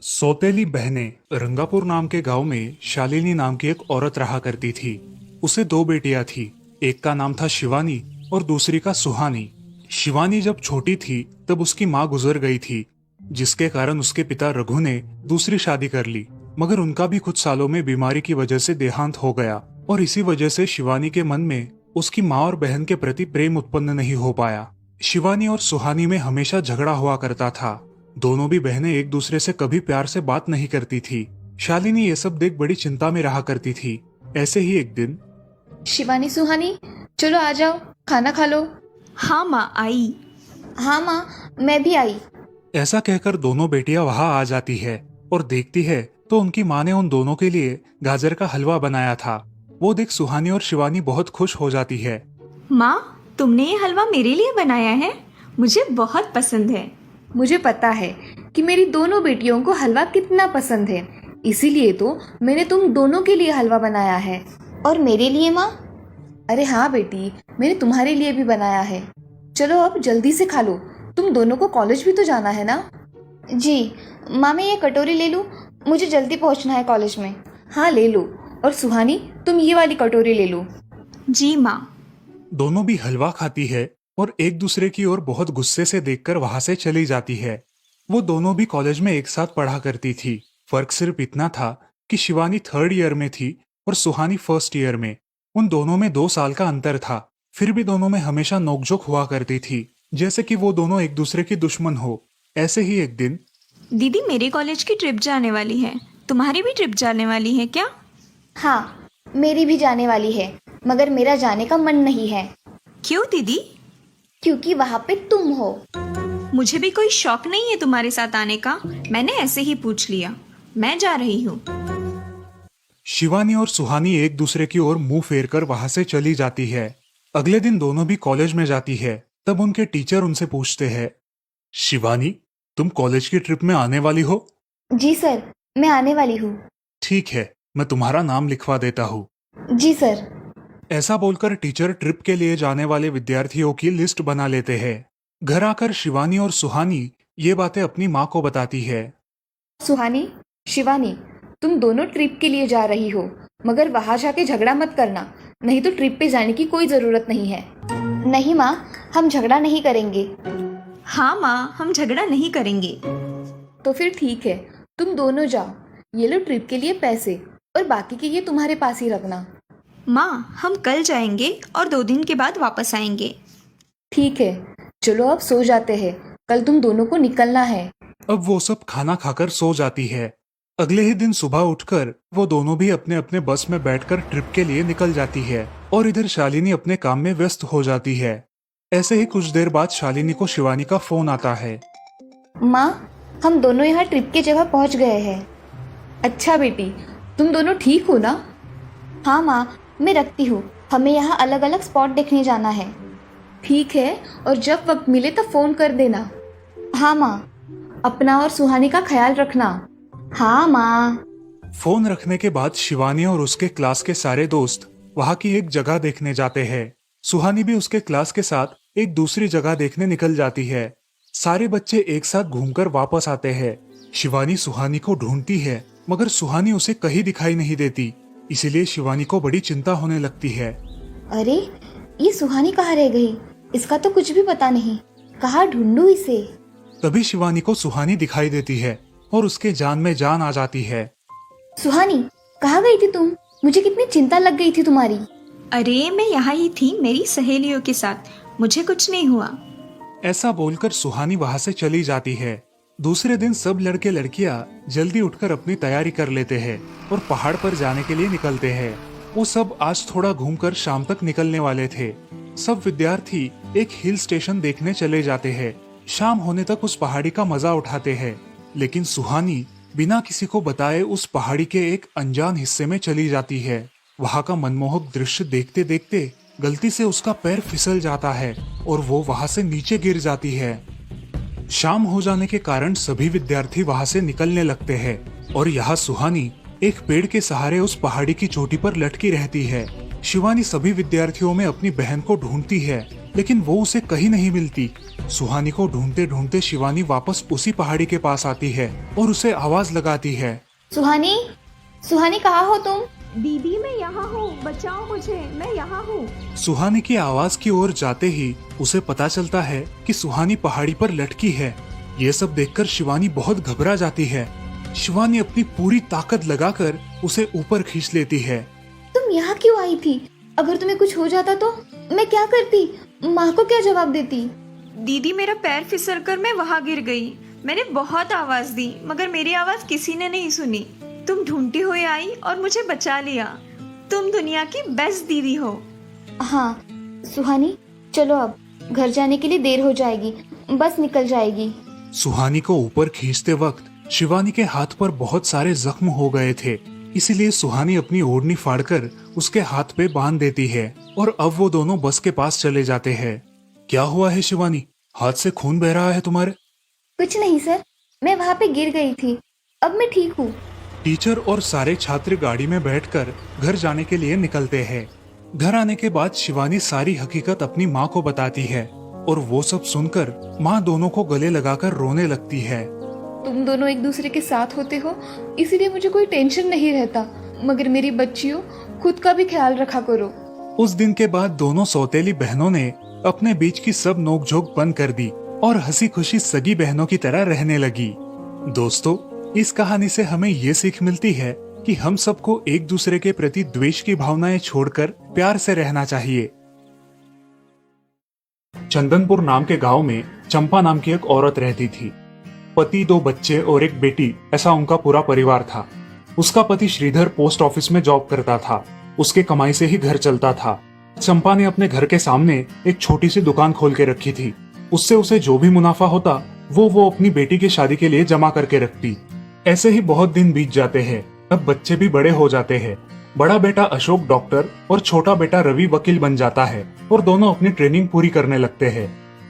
सौतेली बहनें रंगापुर नाम के गांव में शालिनी नाम की एक औरत रहा करती थी। उसे दो बेटियां थी। एक का नाम था शिवानी और दूसरी का सुहानी। शिवानी जब छोटी थी तब उसकी माँ गुजर गई थी, जिसके कारण उसके पिता रघु ने दूसरी शादी कर ली। मगर उनका भी कुछ सालों में बीमारी की वजह से देहांत हो गया और इसी वजह से शिवानी के मन में उसकी माँ और बहन के प्रति प्रेम उत्पन्न नहीं हो पाया। शिवानी और सुहानी में हमेशा झगड़ा हुआ करता था। दोनों भी बहनें एक दूसरे से कभी प्यार से बात नहीं करती थी। शालिनी ये सब देख बड़ी चिंता में रहा करती थी। ऐसे ही एक दिन शिवानी सुहानी, चलो आ जाओ, खाना खा लो। हाँ माँ, आई। हाँ माँ, मैं भी आई। ऐसा कहकर दोनों बेटियां वहां आ जाती है और देखती है तो उनकी माँ ने उन दोनों के लिए गाजर का हलवा बनाया था। वो देख सुहानी और शिवानी बहुत खुश हो जाती है। माँ, तुमने ये हलवा मेरे लिए बनाया है? मुझे बहुत पसंद है। मुझे पता है कि मेरी दोनों बेटियों को हलवा कितना पसंद है, इसीलिए तो मैंने तुम दोनों के लिए हलवा बनाया है। और मेरे लिए माँ? अरे हाँ बेटी, मैंने तुम्हारे लिए भी बनाया है। चलो अब जल्दी से खा लो, तुम दोनों को कॉलेज भी तो जाना है ना। जी माँ, मैं ये कटोरी ले लूँ? मुझे जल्दी पहुँचना है कॉलेज में। हाँ ले लो। और सुहानी, तुम ये वाली कटोरी ले लो। जी माँ। दोनों भी हलवा खाती है और एक दूसरे की ओर बहुत गुस्से से देखकर वहां से चली जाती है। वो दोनों भी कॉलेज में एक साथ पढ़ा करती थी। फर्क सिर्फ इतना था कि शिवानी 3rd ईयर में थी और सुहानी 1st ईयर में। उन दोनों में 2 साल का अंतर था। फिर भी दोनों में हमेशा नोकझोंक हुआ करती थी, जैसे कि वो दोनों एक दूसरे की दुश्मन हो। ऐसे ही एक दिन दीदी, मेरे कॉलेज की ट्रिप जाने वाली है। तुम्हारी भी ट्रिप जाने वाली है क्या? हाँ, मेरी भी जाने वाली है, मगर मेरा जाने का मन नहीं है। क्यों दीदी? क्योंकि वहाँ पे तुम हो। मुझे भी कोई शौक नहीं है तुम्हारे साथ आने का। मैंने ऐसे ही पूछ लिया। मैं जा रही हूँ। शिवानी और सुहानी एक दूसरे की ओर मुंह फेरकर वहां से चली जाती है। अगले दिन दोनों भी कॉलेज में जाती है। तब उनके टीचर उनसे पूछते हैं, शिवानी, तुम कॉलेज की ट्रिप में आने वाली हो? जी सर, मैं आने वाली हूँ। ठीक है, मैं तुम्हारा नाम लिखवा देता हूँ। जी सर। ऐसा बोलकर टीचर ट्रिप के लिए जाने वाले विद्यार्थियों की लिस्ट बना लेते हैं। घर आकर शिवानी और सुहानी ये बातें अपनी माँ को बताती है। सुहानी, शिवानी, तुम दोनों ट्रिप के लिए जा रही हो, मगर वहां जाके झगड़ा मत करना, नहीं तो ट्रिप पे जाने की कोई ज़रूरत नहीं है। नहीं माँ, हम झगड़ा नहीं करेंगे। हाँ माँ, हम झगड़ा नहीं करेंगे। तो फिर ठीक है, तुम दोनों जाओ। ये लो ट्रिप के लिए पैसे, और बाकी के ये तुम्हारे पास ही रखना। माँ, हम कल जाएंगे और 2 दिन के बाद वापस आएंगे। ठीक है, चलो अब सो जाते हैं, कल तुम दोनों को निकलना है। अब वो सब खाना खाकर सो जाती है। अगले ही दिन सुबह उठकर वो दोनों भी अपने अपने बस में बैठकर ट्रिप के लिए निकल जाती है और इधर शालिनी अपने काम में व्यस्त हो जाती है। ऐसे ही कुछ देर बाद शालिनी को शिवानी का फोन आता है। माँ, हम दोनों यहाँ ट्रिप की जगह पहुँच गए हैं। अच्छा बेटी, तुम दोनों ठीक हो ना? हाँ माँ, मैं रखती हूँ, हमें यहाँ अलग अलग स्पॉट देखने जाना है। ठीक है, और जब वक्त मिले तब फ़ोन कर देना। हाँ माँ, अपना और सुहानी का ख्याल रखना। हाँ माँ। फोन रखने के बाद शिवानी और उसके क्लास के सारे दोस्त वहाँ की एक जगह देखने जाते हैं। सुहानी भी उसके क्लास के साथ एक दूसरी जगह देखने निकल जाती है। सारे बच्चे एक साथ घूमकर वापस आते हैं। शिवानी सुहानी को ढूंढती है, मगर सुहानी उसे कहीं दिखाई नहीं देती। इसीलिए शिवानी को बड़ी चिंता होने लगती है। अरे, ये सुहानी कहाँ रह गई? इसका तो कुछ भी पता नहीं, कहाँ ढूंढूं इसे? तभी शिवानी को सुहानी दिखाई देती है और उसके जान में जान आ जाती है। सुहानी, कहाँ गई थी तुम? मुझे कितनी चिंता लग गई थी तुम्हारी। अरे, मैं यहाँ ही थी मेरी सहेलियों के साथ। मुझे कुछ नहीं हुआ। ऐसा बोलकर सुहानी वहां से चली जाती है। दूसरे दिन सब लड़के लड़कियां जल्दी उठकर अपनी तैयारी कर लेते हैं और पहाड़ पर जाने के लिए निकलते हैं। वो सब आज थोड़ा घूमकर शाम तक निकलने वाले थे। सब विद्यार्थी एक हिल स्टेशन देखने चले जाते हैं। शाम होने तक उस पहाड़ी का मजा उठाते हैं, लेकिन सुहानी बिना किसी को बताए उस पहाड़ी के एक अनजान हिस्से में चली जाती है। वहाँ का मनमोहक दृश्य देखते देखते गलती से उसका पैर फिसल जाता है और वो वहाँ से नीचे गिर जाती है। शाम हो जाने के कारण सभी विद्यार्थी वहाँ से निकलने लगते हैं और यहाँ सुहानी एक पेड़ के सहारे उस पहाड़ी की चोटी पर लटकी रहती है। शिवानी सभी विद्यार्थियों में अपनी बहन को ढूंढती है, लेकिन वो उसे कहीं नहीं मिलती। सुहानी को ढूंढते ढूंढते शिवानी वापस उसी पहाड़ी के पास आती है और उसे आवाज लगाती है। सुहानी, सुहानी कहाँ हो तुम? दीदी मैं यहाँ हूँ, बचाओ मुझे, मैं यहाँ हूँ। सुहानी की आवाज की ओर जाते ही उसे पता चलता है कि सुहानी पहाड़ी पर लटकी है। ये सब देखकर शिवानी बहुत घबरा जाती है। शिवानी अपनी पूरी ताकत लगाकर उसे ऊपर खींच लेती है। तुम यहाँ क्यों आई थी? अगर तुम्हें कुछ हो जाता तो मैं क्या करती? माँ को क्या जवाब देती? दीदी मेरा पैर फिसल कर मैं वहाँ गिर गई। मैंने बहुत आवाज दी मगर मेरी आवाज किसी ने नहीं सुनी। तुम ढूंढती हुई आई और मुझे बचा लिया। तुम दुनिया की बेस्ट दीदी हो। हाँ सुहानी, चलो अब घर जाने के लिए देर हो जाएगी, बस निकल जाएगी। सुहानी को ऊपर खींचते वक्त शिवानी के हाथ पर बहुत सारे जख्म हो गए थे, इसीलिए सुहानी अपनी ओढ़नी फाड़कर उसके हाथ पे बांध देती है और अब वो दोनों बस के पास चले जाते हैं। क्या हुआ है शिवानी, हाथ से खून बह रहा है तुम्हारे? कुछ नहीं सर, मैं वहाँ पे गिर गई थी, अब मैं ठीक हूँ। टीचर और सारे छात्र गाड़ी में बैठकर घर जाने के लिए निकलते हैं। घर आने के बाद शिवानी सारी हकीकत अपनी माँ को बताती है और वो सब सुनकर माँ दोनों को गले लगाकर रोने लगती है। तुम दोनों एक दूसरे के साथ होते हो इसीलिए मुझे कोई टेंशन नहीं रहता, मगर मेरी बच्चियों खुद का भी ख्याल रखा करो। उस दिन के बाद दोनों सौतेली बहनों ने अपने बीच की सब नोकझोंक बंद कर दी और हंसी खुशी सगी बहनों की तरह रहने लगी। दोस्तों, इस कहानी से हमें ये सीख मिलती है कि हम सबको एक दूसरे के प्रति द्वेष की भावनाएं छोड़कर प्यार से रहना चाहिए। चंदनपुर नाम के गांव में चंपा नाम की एक औरत रहती थी। पति, 2 बच्चे और एक बेटी, ऐसा उनका पूरा परिवार था। उसका पति श्रीधर पोस्ट ऑफिस में जॉब करता था। उसके कमाई से ही घर चलता था। चंपा ने अपने घर के सामने एक छोटी सी दुकान खोल के रखी थी। उससे उसे जो भी मुनाफा होता वो अपनी बेटी की शादी के लिए जमा करके रखती। ऐसे ही बहुत दिन बीत जाते हैं। अब बच्चे भी बड़े हो जाते हैं। बड़ा बेटा अशोक डॉक्टर और छोटा बेटा रवि वकील बन जाता है और दोनों अपनी ट्रेनिंग पूरी करने लगते हैं।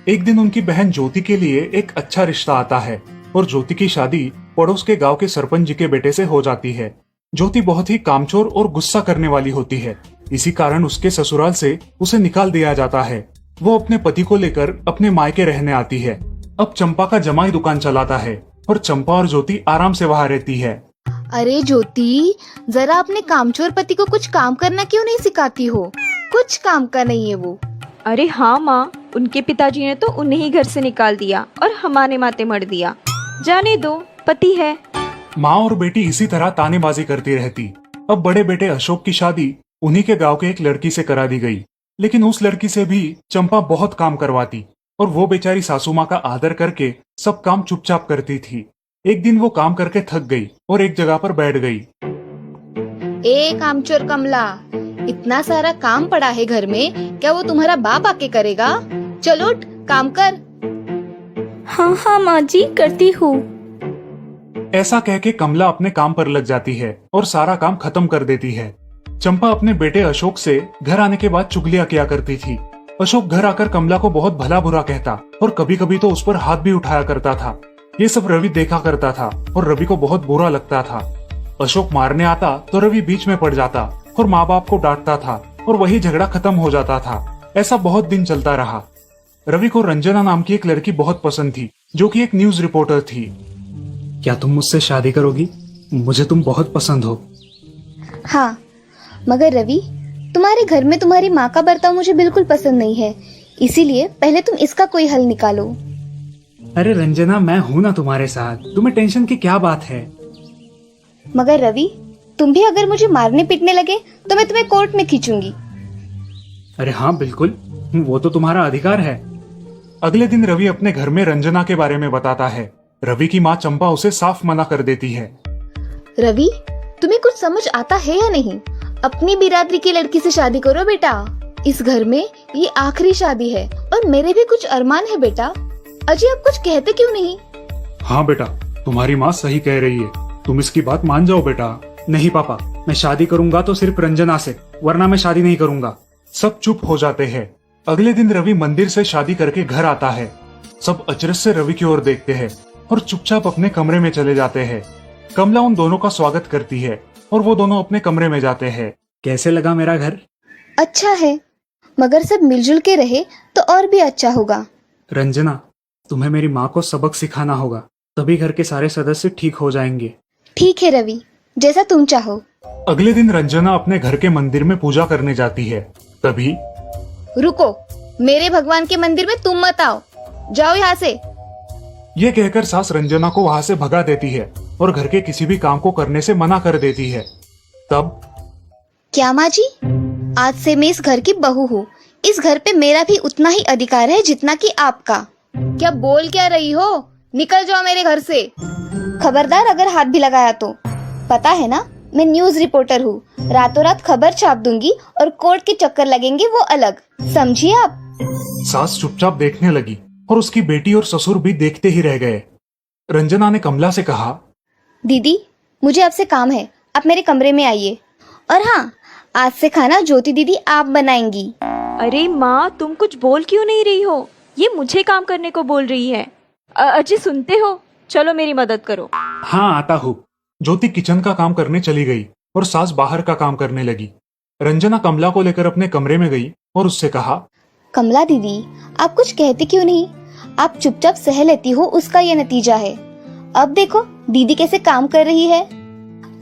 एक दिन उनकी बहन ज्योति के लिए एक अच्छा रिश्ता आता है और ज्योति की शादी पड़ोस के गांव के सरपंच जी के बेटे से हो जाती है। ज्योति बहुत ही कामचोर और गुस्सा करने वाली होती है। इसी कारण उसके ससुराल से उसे निकाल दिया जाता है। वो अपने पति को लेकर अपने मायके रहने आती है। अब चंपा का जमाई दुकान चलाता है और चंपा और ज्योति आराम से वहाँ रहती है। अरे ज्योति, जरा अपने कामचोर पति को कुछ काम करना क्यों नहीं सिखाती हो? कुछ काम का नहीं है वो। अरे हाँ माँ, उनके पिताजी ने तो उन्हें ही घर से निकाल दिया और हमारे माथे मर दिया। जाने दो, पति है। माँ और बेटी इसी तरह तानेबाजी करती रहती। अब बड़े बेटे अशोक की शादी उन्हीं के गांव के एक लड़की से करा दी गई, लेकिन उस लड़की से भी चंपा बहुत काम करवाती और वो बेचारी सासू माँ का आदर करके सब काम चुपचाप करती थी। एक दिन वो काम करके थक गई और एक जगह पर बैठ गई। ए कामचोर कमला, इतना सारा काम पड़ा है घर में, क्या वो तुम्हारा बाप आके करेगा? चलो उठ, काम कर। हाँ हाँ माँ जी, करती हूँ। ऐसा कह के कमला अपने काम पर लग जाती है और सारा काम खत्म कर देती है। चंपा अपने बेटे अशोक से घर आने के बाद चुगलियां किया करती थी। अशोक घर आकर कमला को बहुत भला बुरा कहता और कभी कभी तो उस पर हाथ भी उठाया करता था। ये सब रवि देखा करता था और रवि को बहुत बुरा लगता था। अशोक मारने आता तो रवि बीच में पड़ जाता और माँ बाप को डांटता था और वही झगड़ा खत्म हो जाता था। ऐसा बहुत दिन चलता रहा। रवि को रंजना नाम की एक लड़की बहुत पसंद थी, जो कि एक न्यूज रिपोर्टर थी। क्या तुम मुझसे शादी करोगी? मुझे तुम बहुत पसंद हो। हाँ, मगर रवि, तुम्हारे घर में तुम्हारी माँ का बर्ताव मुझे बिल्कुल पसंद नहीं है, इसीलिए पहले तुम इसका कोई हल निकालो। अरे रंजना, मैं हूँ ना तुम्हारे साथ, तुम्हें टेंशन की क्या बात है? मगर रवि, तुम भी अगर मुझे मारने पीटने लगे तो मैं तुम्हें कोर्ट में खींचूंगी। अरे हाँ बिल्कुल, वो तो तुम्हारा अधिकार है। अगले दिन रवि अपने घर में रंजना के बारे में बताता है। रवि की माँ चंपा उसे साफ मना कर देती है। रवि, तुम्हें कुछ समझ आता है या नहीं? अपनी बिरादरी की लड़की से शादी करो बेटा। इस घर में ये आखिरी शादी है और मेरे भी कुछ अरमान है बेटा। अजय, आप कुछ कहते क्यों नहीं? हाँ बेटा, तुम्हारी माँ सही कह रही है, तुम इसकी बात मान जाओ बेटा। नहीं पापा, मैं शादी करूंगा तो सिर्फ रंजना से, वरना मैं शादी नहीं करूंगा। सब चुप हो जाते हैं। अगले दिन रवि मंदिर से शादी करके घर आता है। सब अचरज से रवि की ओर देखते हैं और चुपचाप अपने कमरे में चले जाते हैं। कमला उन दोनों का स्वागत करती है और वो दोनों अपने कमरे में जाते हैं। कैसे लगा मेरा घर? अच्छा है, मगर सब मिलजुल के रहे तो और भी अच्छा होगा। रंजना, तुम्हें मेरी माँ को सबक सिखाना होगा, तभी घर के सारे सदस्य ठीक हो जाएंगे। ठीक है रवि, जैसा तुम चाहो। अगले दिन रंजना अपने घर के मंदिर में पूजा करने जाती है। तभी रुको, मेरे भगवान के मंदिर में तुम मत आओ, जाओ यहाँ से। ये कहकर सास रंजना को वहां से भगा देती है और घर के किसी भी काम को करने से मना कर देती है। तब क्या माँ जी, आज से मैं इस घर की बहू हूँ। इस घर पे मेरा भी उतना ही अधिकार है जितना कि आपका। क्या बोल क्या रही हो? निकल जाओ मेरे घर से। खबरदार अगर हाथ भी लगाया तो। पता है ना, मैं न्यूज रिपोर्टर हूँ। रातों रात खबर छाप दूंगी और कोर्ट के चक्कर लगेंगे वो अलग, समझिए आप। सास चुपचाप देखने लगी और उसकी बेटी और ससुर भी देखते ही रह गए। रंजना ने कमला से कहा, दीदी मुझे आपसे काम है, आप मेरे कमरे में आइए। और हाँ, आज से खाना ज्योति दीदी आप बनाएंगी। अरे माँ, तुम कुछ बोल क्यों नहीं रही हो? ये मुझे काम करने को बोल रही है। अजय सुनते हो? चलो मेरी मदद करो। हाँ आता हूँ। ज्योति किचन का काम करने चली गई और सास बाहर का काम करने लगी। रंजना कमला को लेकर अपने कमरे में गई और उससे कहा, कमला दीदी, आप कुछ कहते क्यों नहीं? आप चुपचाप सह लेती हो, उसका ये नतीजा है। अब देखो दीदी कैसे काम कर रही है।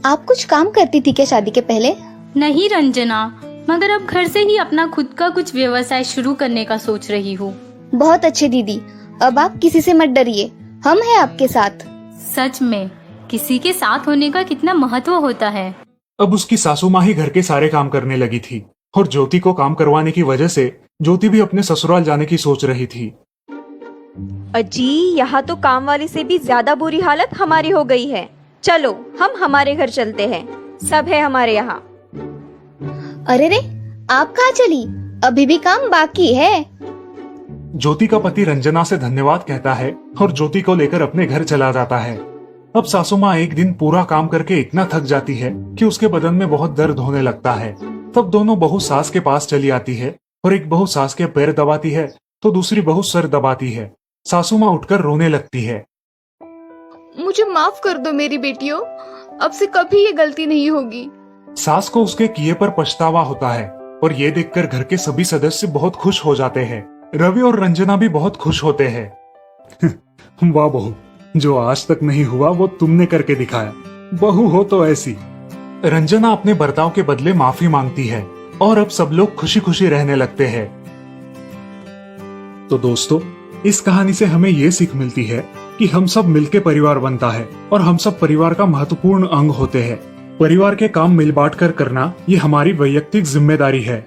आप कुछ काम करती थी क्या शादी के पहले? नहीं रंजना, मगर अब घर से ही अपना खुद का कुछ व्यवसाय शुरू करने का सोच रही हूँ। बहुत अच्छे दीदी, अब आप किसी से मत डरिए, हम हैं आपके साथ। सच में किसी के साथ होने का कितना महत्व होता है। अब उसकी सासू माँ ही घर के सारे काम करने लगी थी और ज्योति को काम करवाने की वजह से ज्योति भी अपने ससुराल जाने की सोच रही थी। अजी, यहाँ तो काम वाली से भी ज्यादा बुरी हालत हमारी हो गई है। चलो हम हमारे घर चलते हैं, सब है हमारे यहाँ। अरे रे, आप कहाँ चली? अभी भी काम बाकी है। ज्योति का पति रंजना से धन्यवाद कहता है और ज्योति को लेकर अपने घर चला जाता है। अब सासू माँ एक दिन पूरा काम करके इतना थक जाती है कि उसके बदन में बहुत दर्द होने लगता है। तब दोनों बहू सास के पास चली आती है और एक बहू सास के पैर दबाती है तो दूसरी बहू सर दबाती है। सासू माँ उठकर रोने लगती है। मुझे माफ कर दो मेरी बेटियों, अब से कभी ये गलती नहीं होगी। सास को उसके किए पर पछतावा होता है और ये देखकर घर के सभी सदस्य बहुत खुश हो जाते हैं। रवि और रंजना भी बहुत खुश होते हैं। वाह बहू, जो आज तक नहीं हुआ वो तुमने करके दिखाया। बहू हो तो ऐसी। रंजना अपने बर्ताव के बदले माफी मांगती है और अब सब लोग खुशी खुशी रहने लगते हैं। तो दोस्तों, इस कहानी से हमें ये सीख मिलती है कि हम सब मिलके परिवार बनता है और हम सब परिवार का महत्वपूर्ण अंग होते हैं। परिवार के काम मिल बांट कर करना ये हमारी वैयक्तिक जिम्मेदारी है।